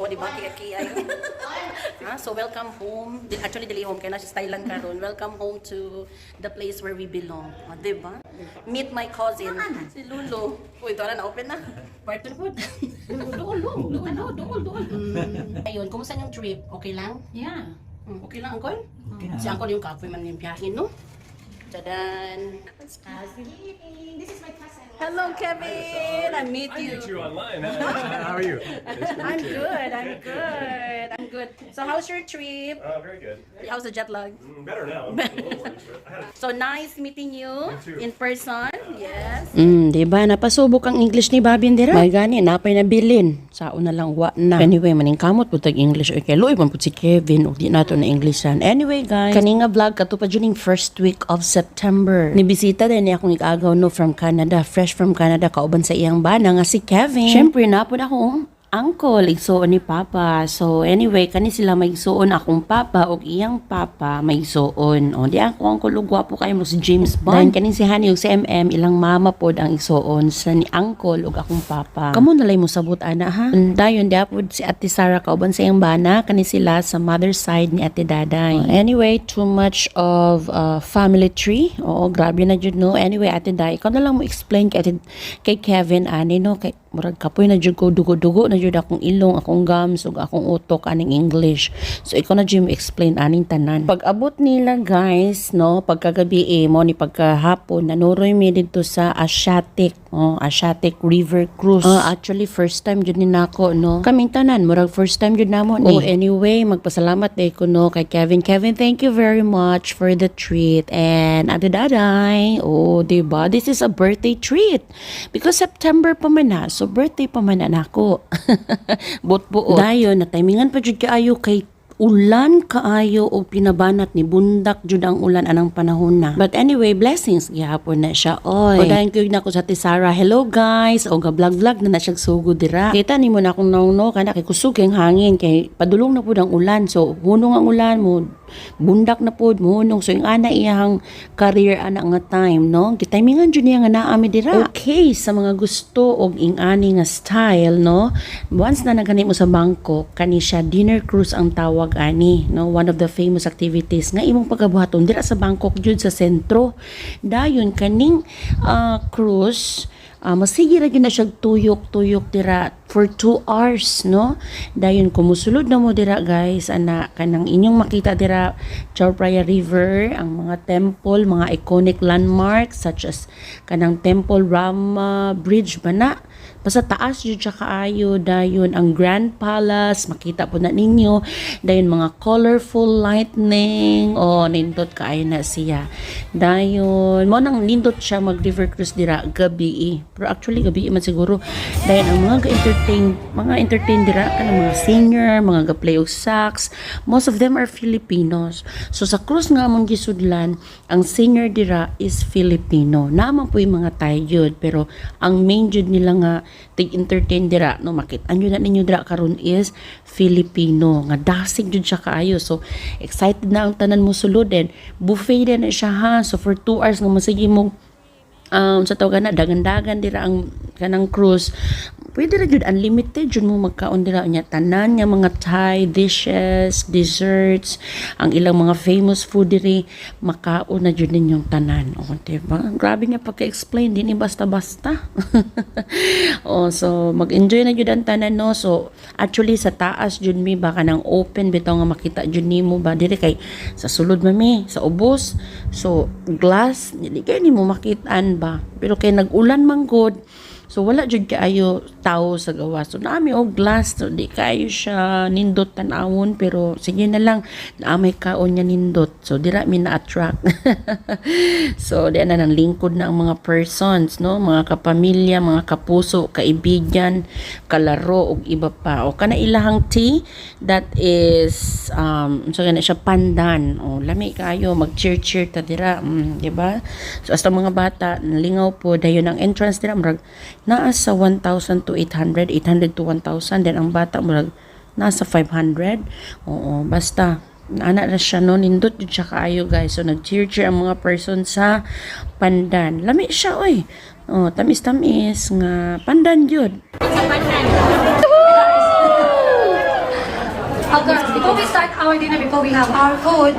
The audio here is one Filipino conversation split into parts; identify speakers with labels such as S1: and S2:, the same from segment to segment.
S1: di ba? Kaya so welcome home. Actually, dili home kaya na siya style lang karon. Welcome home to the place where we belong. Di ba? Meet my cousin, si Lulu. Uy, ito na open na. Partner food. Dool. Ayun, kumusta yung trip? Okay lang?
S2: Yeah.
S1: Okay lang, Uncle? Si Uncle yung kapoy man yung biyahin, no? Tadan!
S2: This is my cousin.
S1: Hello, Kevin! I meet
S3: I
S1: you.
S3: met you online. How are you?
S1: I'm good. So how's your trip?
S3: Very good.
S1: How's the jet lag?
S3: Better now. I'm a little more used to it. I had
S1: So nice meeting you
S3: too.
S1: in person. Yes.
S4: Diba? Napasubok ang English ni Bobby Indira. May gani, napay na bilin. Sao na lang, wa na. Anyway, maningkamot po tag English. Okay, loy man po si Kevin. O di nato na Englishan. Anyway, guys, kaninga vlog kato pa dyan yung first week of September. Nibisita din niya akong ikagaw no from Canada. Fresh from Canada. Kauban sa iyang bana nga si Kevin. Siyempre, napod akong uncle, igsuon ni Papa. So, anyway, kani sila may igsuon akong Papa o iyang Papa may igsuon. O, di ako uncle o gwapo kayo mo si James Bond. Dahil kani si Hani o si MM, ilang mama pod ang igsuon sa ni uncle o akong Papa. Kamu nalay mo sabot ana ha? Dayon di apod si Ate Sarah kauban sa iyang bana, kani sila sa mother side ni Ate Daday. Anyway, too much of family tree. Oo, grabe na jud no. Anyway, Ate Day, ikaw na lang mo explain kay Kevin ani no, kay murag kapoy na jud ko dugo-dugo na jud akong ilong, akong gums ug akong utok aning English. So ikaw na jud mo explain aning tanan. Pag abot nila guys, no, pagkagabi mo ni pagkahapon nanuroy mi dito sa Asiatic River Cruise. Actually first time jud ni nako no. Kaming tanan murag first time jud namo ni. Anyway, magpasalamat day ko no kay Kevin. Kevin, thank you very much for the treat. And Ate Daday, diba? This is a birthday treat. Because September pa man na. So, birthday pa man na ako. Buot-buot. Dayon, na timingan pa jud kaayo kay ulan kaayo o pinabanat ni bundak jud ang ulan anang panahon na. But anyway, blessings gihapon na siya. Oy. O dayon ko na ko sa Ate Sarah. Hello guys. O ga vlog na siya sugod dira. Kita nimo na akong nauno kana kay kusog ang hangin kay padulong na pud ang ulan. So hunong ang ulan mo bundak na pud mohunong. So yung ana iyang career ana nga time no. Gitimingan jud niya nga naa mi dira. Okay, sa mga gusto og ing-ani nga style no. Once na nagani mo sa Bangkok, kani siya dinner cruise ang tawag ani no, one of the famous activities nga imong pagabuhaton dira sa Bangkok jud sa sentro. Dayon kaning cruise masigi ra gyud na siya tuyok dira for 2 hours no. Dayon kumusulod na mo dira guys ana kanang inyong makita dira Chao Phraya River, ang mga temple, mga iconic landmarks such as kanang Temple Rama Bridge bana. Basta taas yun siya kaayo. Dayon ang Grand Palace makita po na ninyo. Dayon mga colorful lightning nindot kaayo na siya. Dayon mo nang nindot siya mag river cruise dira gabi pero actually gabi man siguro. Dayon ang mga entertain dira kanang mga singer, mga ga-play og sax, most of them are Filipinos. So sa cruise nga among gisudlan ang singer dira is Filipino. Naman po yung mga Thai jud pero ang main jud nila nga tig-entertain dira no, makit-an yun na ninyo dira karon is Filipino nga dasig jud siya kaayo. So excited na ang tanan mo sulod. Buffet din na siya ha. So for 2 hours nga masigi mo sa tawag na dagan-dagan dira ang kanang cruise. Pwede ra jud unlimited jud mo magkaon dira nya tanan nga mga Thai dishes, desserts, ang ilang mga famous food diri makaon na jud ninyong tanan. Diba? Grabe nga pagka-explain din basta-basta. So mag-enjoy na jud ang tanan no. So actually sa taas jud mi baka nang open bitaw nga makita jud nimo ba diri kay sa sulod mami sa ubos. So glass dili kay nimo makitaan ba. Pero kay nag-ulan man god. So wala jud kaayo tao sa gawas. So naami og glass, so di kaayo siya nindot tan-awon pero sige na lang naamay kaon nya nindot. So dira mi na-attract. So di na nang lingkod na ang mga persons no, mga kapamilya, mga kapuso, kaibigan, kalaro ug iba pa. O kana ilahang tea that is so kana siya pandan. O lami kaayo mag-cheer ta dira, di ba? So hasta mga bata nalingaw po dayon ang entrance dira murag naa sa 1,000 to 800 to 1,000 then ang bata murag nasa 500. Oo, basta ana na siya no, nindot jud siya kaayo guys. So nag-cheer ang mga person sa pandan. Lami siya oy. Tamis-tamis nga pandan jud.
S2: Sa pandan. girls, before we start our dinner, before we have our food,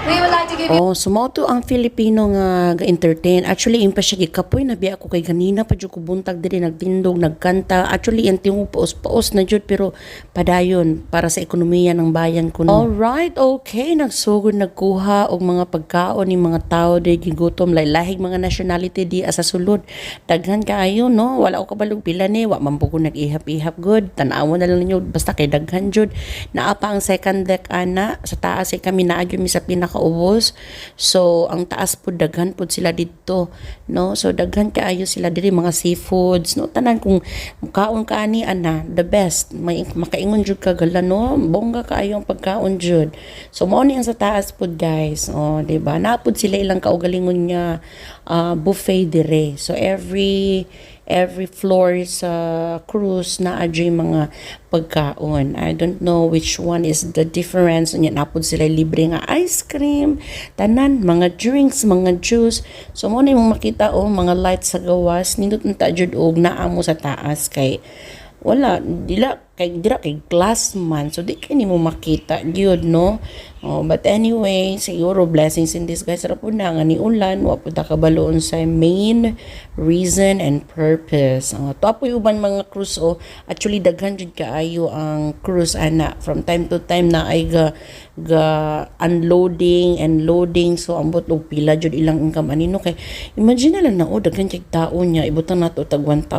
S2: we would like to give you
S4: Oh, sumoto ang Filipino nga ga-entertain. Actually, impa siya gikapoy na biya ako kay ganina pa jud ko buntag diri nagtindog, nagkanta. Actually, yung tingog paos-paos na jud pero padayon para sa ekonomiya ng bayan ko. All right, okay. Nagsugod nagkuha og mga pagkaon ni mga tao di gigutom lahi-lahing mga nationality di asa sulod. Daghan kaayo no. Wala ko kabalog pila ni, wa man po ko nag-ihap-ihap good. Tan-awon na lang ninyo basta kay daghan jud. Naa pa ang second deck ana sa taas ay kami naa jud mi sa pinakaubos. So ang taas po daghan po sila dito no. So daghan kaayo sila diri mga seafoods no. Tanan kung kaon ka ani ana the best. May makaingon jud ka gala no. Bongga kaayo ang pagkaon jud. So mao ni ang sa taas po guys. Oh, di ba? Napod sila ilang kaugalingon niya buffet dire. So every floor sa cruise na adyo mga pagkaon. I don't know which one is the difference. Nya napod sila libre nga ice cream, tanan, mga drinks, mga juice. So mo na yung makita mga lights sa gawas, nindot unta jud og naa mo sa taas kay wala dira kay glass man so di kay nimo makita gyud no. But anyway, siguro blessings in disguise ra pud na nga ni ulan wa pud kabaloon sa main reason and purpose. To apoy uban mga cruise actually daghan jud kaayo ang cruise ana from time to time na ay ga unloading and loading so ambot og pila jud ilang income anino kay imagine na lang na daghan kay tao niya ibutang nato tag 1,000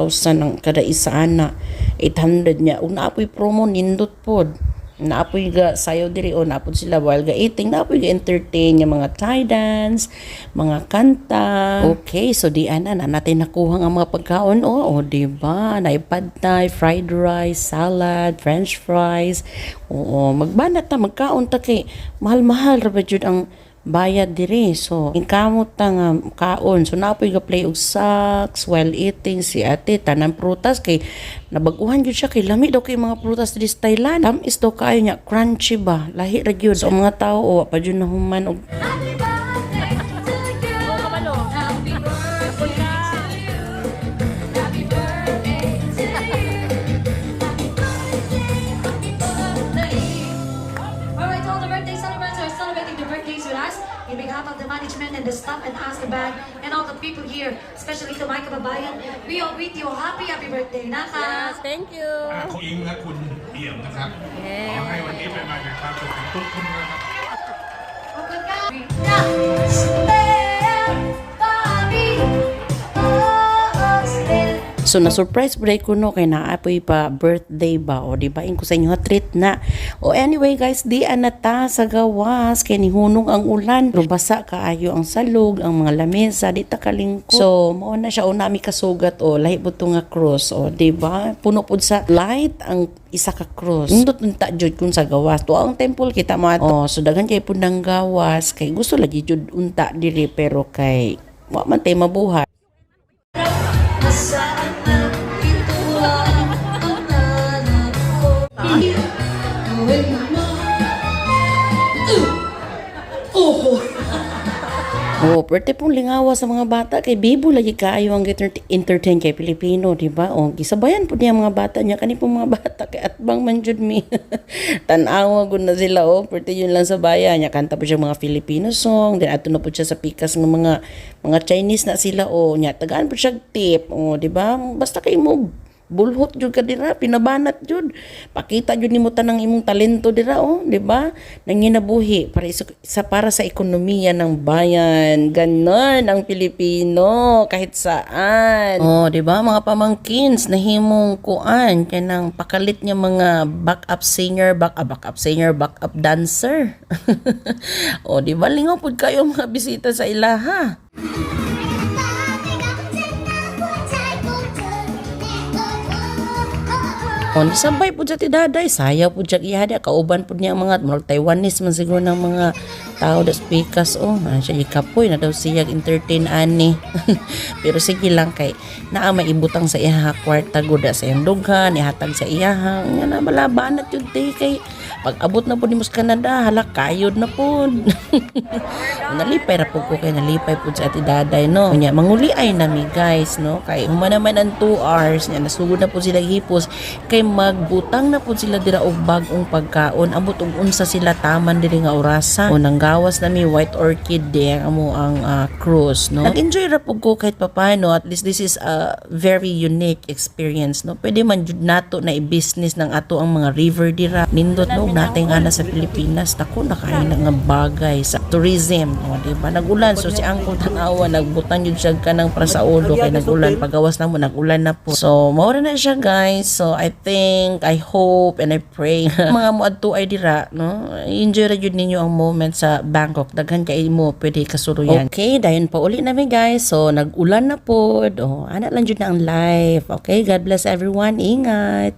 S4: ang kada isa ana 800 niya ug naapoy promo nindot pod naapoy ga sayaw diri naapod sila while ga eating naapoy ga entertain yung mga Thai dance mga kanta. Okay, so di ana na natin nakuha ang mga pagkaon di ba na pad thai, fried rice, salad, french fries. Magbanat ta magkaon ta kay mahal-mahal ra ba jud ang bayad diri. So ingkamot ta nga kaon so napoy ga play og socks while eating si ate tanan prutas kay nabaguhan gyud siya kay lami daw kay mga prutas diri sa Thailand. Tamis daw kayo nya crunchy ba lahi ra gyud so mga tao pa jud nahuman og
S2: happy birthday to you. Happy birthday to you. Happy birthday to you. Happy birthday. Alright, all the birthday celebrants are celebrating their birthdays with us. In behalf of the management and the staff and us, the band, and all the people here, especially to my kababayan, we all greet you happy birthday, Naka!
S1: Thank you.
S5: คุณอิงและคุณเอี่ยมนะครับ ขอให้วันนี้เป็นวันแห่งความสุขของทุกคนนะครับ
S2: ขอบคุณค่ะStay, Bobby. Oh, stay.
S4: So na-surprise break ko no kay naapoy pa birthday ba di ba ko sa inyo treat na. Anyway guys, di anata sa gawas kay nihunong ang ulan. Pero basa kaayo ang salog, ang mga lamesa di ta kalingkod. So mao na siya nami kasugat lahi buto nga cross di ba? Puno pud sa light ang isa ka cross. Undot unta jud kun sa gawas. To ang temple kita mo so daghan kay pud nang gawas kay gusto lagi jud unta diri pero kay wa man tay mabuhat.
S2: Sana ito ang nanap ko. Gawin mo.
S4: Pwerte pong lingawa sa mga bata kay bibo lagi kaayo ang entertain kay Pilipino, di ba? Gisabayan po niya mga bata niya kani pong mga bata kay atbang man jud mi. Tan-awa gud na sila pwerte yun lang sa bayan niya kanta po siya mga Filipino song, then ato na po siya sa pikas ng mga Chinese na sila niya tagaan po siya tip, di ba? Basta kay mo bulhot jud ka dira pinabanat jud pakita jud nimo tanang imong talento dira di ba nanginabuhi para sa ekonomiya ng bayan ganon ang Pilipino kahit saan di ba mga pamangkins nahimong kuan kanang pakalit niya mga backup singer backup dancer di ba lingaw pud kayo mga bisita sa ilaha. Nisabay po siya ti daday, sayaw po siya ihada, kauban po niya mga Taiwanese man siguro ng mga tao da speakers, siya ikapoy na daw siya entertain ani. Pero sige lang kay, naa maibutang sa iyaha kwarta guda sa iyang dughan, ihatag sa iyaha, nga na malabanat yun kay Pag abot na po ni Mus Canada, hala kayod na po. Nalipay ra po ko kay nalipay po sa ati daday no. Nya manguli ay nami guys no. Kay human naman ang 2 hours nya nasugod na po sila hipos kay magbutang na po sila dira og bag-ong pagkaon. Ambot og unsa sila taman diri nga orasa. O nanggawas nami White Orchid di amo ang cruise no. Nag-enjoy ra po ko kahit papaano. At least this is a very unique experience no. Pwede man jud nato na i-business ng ato ang mga river dira. Nindot no nating ana sa Pilipinas. Nako nakain na nga bagay sa tourism o diba nagulan so si Angkol tanawa nagbutang yun siya kanang para sa ulo kay nagulan pagawas na mo nagulan na po so maura na siya guys so I think I hope and I pray mga moadto ay dira no enjoy ra jud ninyo ang moment sa Bangkok daghan kay mo pwede kasuruyan okay dayon pa uli nami guys so nagulan na po ana lang jud na ang life okay God bless everyone ingat